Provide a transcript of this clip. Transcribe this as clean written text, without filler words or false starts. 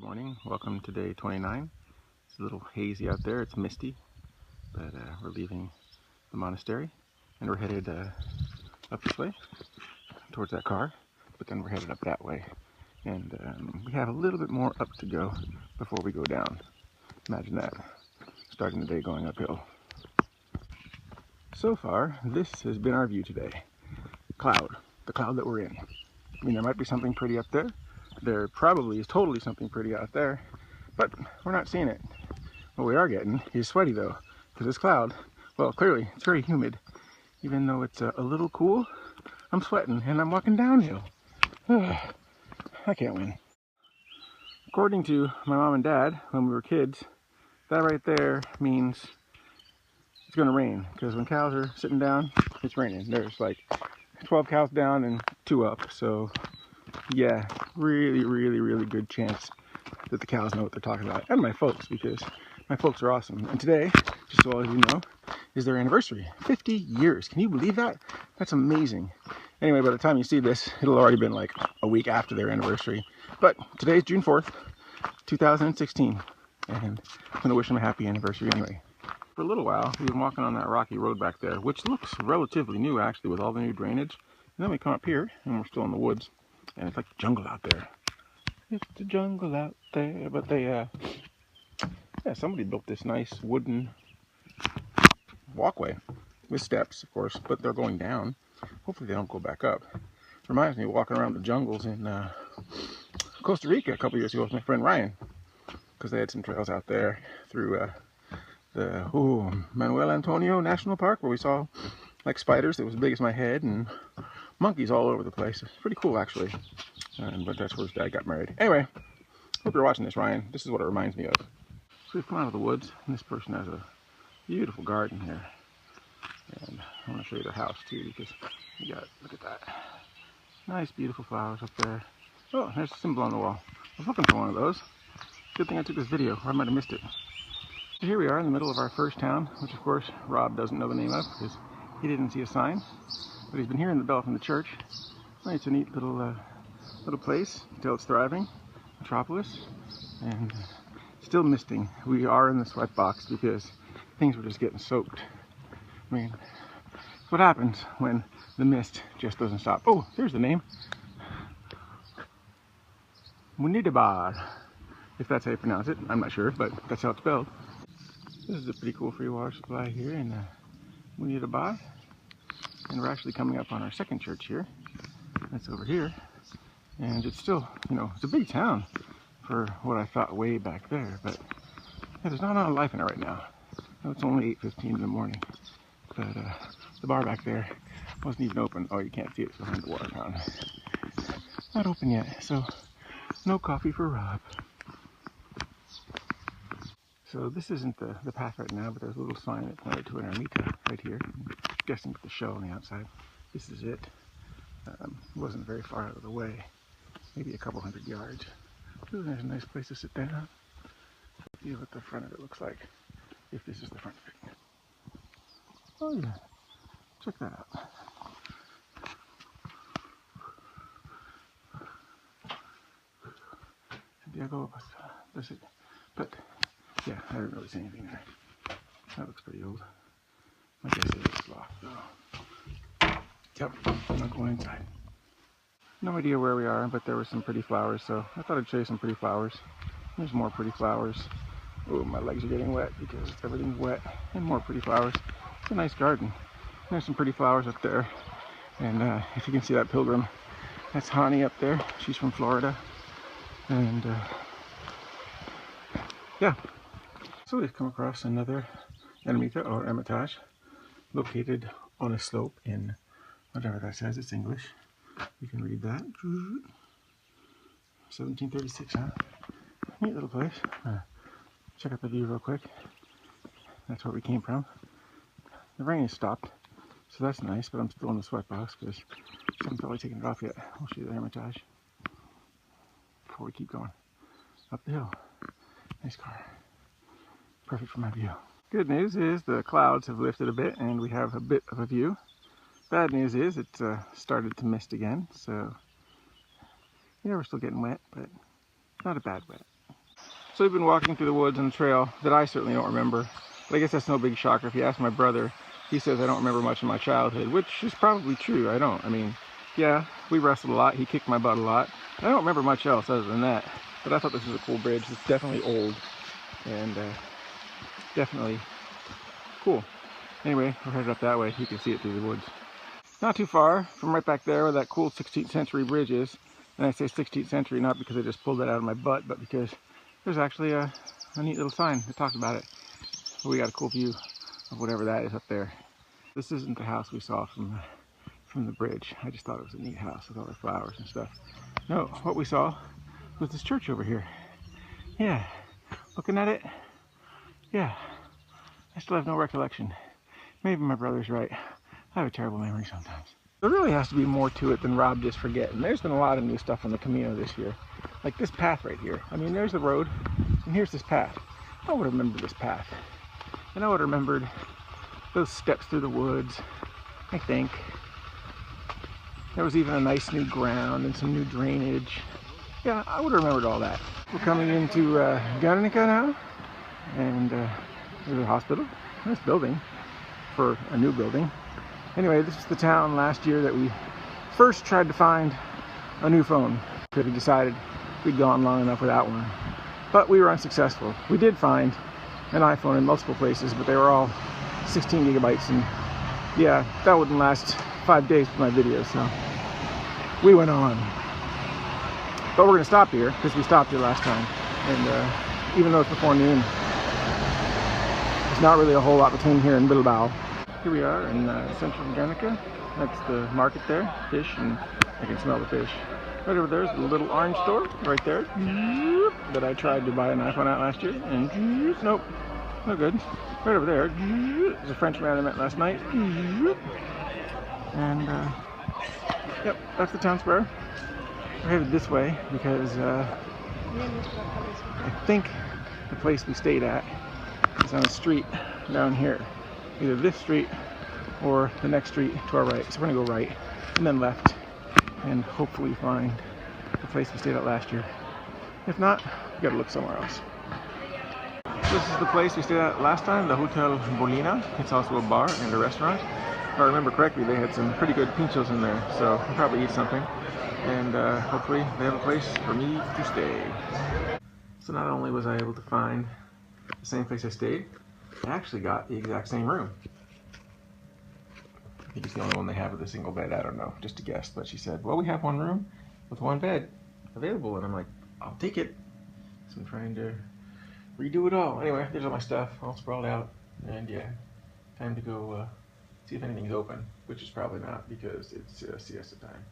morning. Welcome to day 29. It's a little hazy out there. It's misty, but we're leaving the monastery and we're headed up this way towards that car, but then we're headed up that way. And we have a little bit more up to go before we go down. Imagine that, starting the day going uphill. So far, this has been our view today. Cloud, the cloud that we're in. I mean, there might be something pretty up there. There probably is totally something pretty out there, but we're not seeing it. What we are getting is sweaty though, because this cloud, well, clearly it's very humid. Even though it's a little cool, I'm sweating and I'm walking downhill. I can't win. According to my mom and dad, when we were kids, that right there means it's gonna rain, because when cows are sitting down, it's raining. There's like 12 cows down and 2 up, so yeah, really good chance that the cows know what they're talking about, and my folks, because my folks are awesome. And today, just so all of you know, is their anniversary. 50 years. Can you believe that? That's amazing. Anyway, by the time you see this, it'll already been like a week after their anniversary. But today's June 4th, 2016, and I'm gonna wish them a happy anniversary anyway. For a little while, we've been walking on that rocky road back there, which looks relatively new actually with all the new drainage. And then we come up here, and we're still in the woods, and it's like the jungle out there. It's the jungle out there, but they, yeah, somebody built this nice wooden walkway with steps, of course, but they're going down. Hopefully they don't go back up. Reminds me of walking around the jungles in Costa Rica a couple years ago with my friend Ryan, because they had some trails out there through the Manuel Antonio National Park, where we saw like spiders that was as big as my head and monkeys all over the place. It's pretty cool actually. But that's where his dad got married. Anyway, hope you're watching this, Ryan. This is what it reminds me of. So we've come out of the woods, and this person has a beautiful garden here. And I want to show you their house too, because you got, look at that. Nice, beautiful flowers up there. Oh, there's a symbol on the wall. I was looking for one of those. Good thing I took this video, or I might have missed it. So here we are in the middle of our first town, which of course Rob doesn't know the name of, because he didn't see a sign. But he's been hearing the bell from the church. It's a neat little place. You can tell it's thriving. Metropolis. And still misting. We are in the sweat box because things were just getting soaked. I mean, that's what happens when the mist just doesn't stop. Oh, there's the name. Munidabad, if that's how you pronounce it. I'm not sure, but that's how it's spelled. This is a pretty cool free water supply here in Munidabad. And we're actually coming up on our second church here. That's over here. And it's still, you know, it's a big town for what I thought way back there, but yeah, there's not a lot of life in it right now. No, it's only 8:15 in the morning, but the bar back there wasn't even open. Oh, you can't see it, it's behind the water fountain. Not open yet, so no coffee for Rob. So this isn't the path right now, but there's a little sign that pointed to an ermita right here. I'm guessing with the show on the outside. This is it. It wasn't very far out of the way. Maybe a couple hundred yards. Ooh, there's a nice place to sit down. See what the front of it looks like, if this is the front of it. Oh yeah, check that out. Santiago, that's it. But yeah, I didn't really see anything there. That looks pretty old. My guess is it's locked though. Yep, I'm not going inside. No idea where we are, but there were some pretty flowers, so I thought I'd show you some pretty flowers. There's more pretty flowers. Oh, my legs are getting wet because everything's wet. And more pretty flowers. It's a nice garden. There's some pretty flowers up there. And if you can see that pilgrim, that's Hani up there. She's from Florida. And yeah. So we've come across another ermita or hermitage located on a slope in whatever that says. It's English. You can read that. 1736, huh? Neat little place. Check out the view real quick. That's where we came from. The rain has stopped, so that's nice, but I'm still in the sweat box because I haven't really taken it off yet. I'll show you the hermitage before we keep going up the hill. Nice car. Perfect for my view. Good news is the clouds have lifted a bit and we have a bit of a view. Bad news is it's started to mist again, so yeah, we're still getting wet, but not a bad wet. So we've been walking through the woods on the trail that I certainly don't remember. But I guess that's no big shocker. If you ask my brother, he says I don't remember much of my childhood, which is probably true. I don't. I mean, yeah, we wrestled a lot. He kicked my butt a lot. I don't remember much else other than that. But I thought this was a cool bridge. It's definitely old and definitely cool. Anyway, we're headed up that way. You can see it through the woods. Not too far from right back there where that cool 16th century bridge is. And I say 16th century not because I just pulled that out of my butt, but because there's actually a neat little sign that talks about it. We got a cool view of whatever that is up there. This isn't the house we saw from the bridge. I just thought it was a neat house with all the flowers and stuff. No, what we saw was this church over here. Yeah, looking at it, yeah, I still have no recollection. Maybe my brother's right. I have a terrible memory sometimes. There really has to be more to it than Rob just forgetting. There's been a lot of new stuff on the Camino this year. Like this path right here. I mean, there's the road, and here's this path. I would have remembered this path. And I would have remembered those steps through the woods, I think. There was even a nice new ground and some new drainage. Yeah, I would have remembered all that. We're coming into Gernika now, and there's a hospital. Nice building for a new building. Anyway, this is the town last year that we first tried to find a new phone. Could have decided we'd gone long enough without one. But we were unsuccessful. We did find an iPhone in multiple places, but they were all 16 gigabytes. And yeah, that wouldn't last 5 days for my video, so we went on. But we're going to stop here because we stopped here last time. And even though it's before noon, there's not really a whole lot between here and Bilbao. Here we are in central Gernika. That's the market there, fish, and I can smell the fish. Right over there is the little orange store, right there, that I tried to buy an iPhone at last year, and nope, no good. Right over there is a French man I met last night, and yep, that's the town square. We're headed this way because I think the place we stayed at is on a street down here. Either this street or the next street to our right. So we're gonna go right and then left and hopefully find the place we stayed at last year. If not, we gotta look somewhere else. This is the place we stayed at last time, the Hotel Bolina. It's also a bar and a restaurant. If I remember correctly, they had some pretty good pinchos in there, so I'll probably eat something. And hopefully they have a place for me to stay. So not only was I able to find the same place I stayed, I actually got the exact same room. I think it's the only one they have with a single bed. I don't know, just a guess. But she said, well, we have one room with one bed available. And I'm like, I'll take it. So I'm trying to redo it all. Anyway, there's all my stuff all sprawled out. And yeah, time to go see if anything's open, which is probably not because it's siesta time.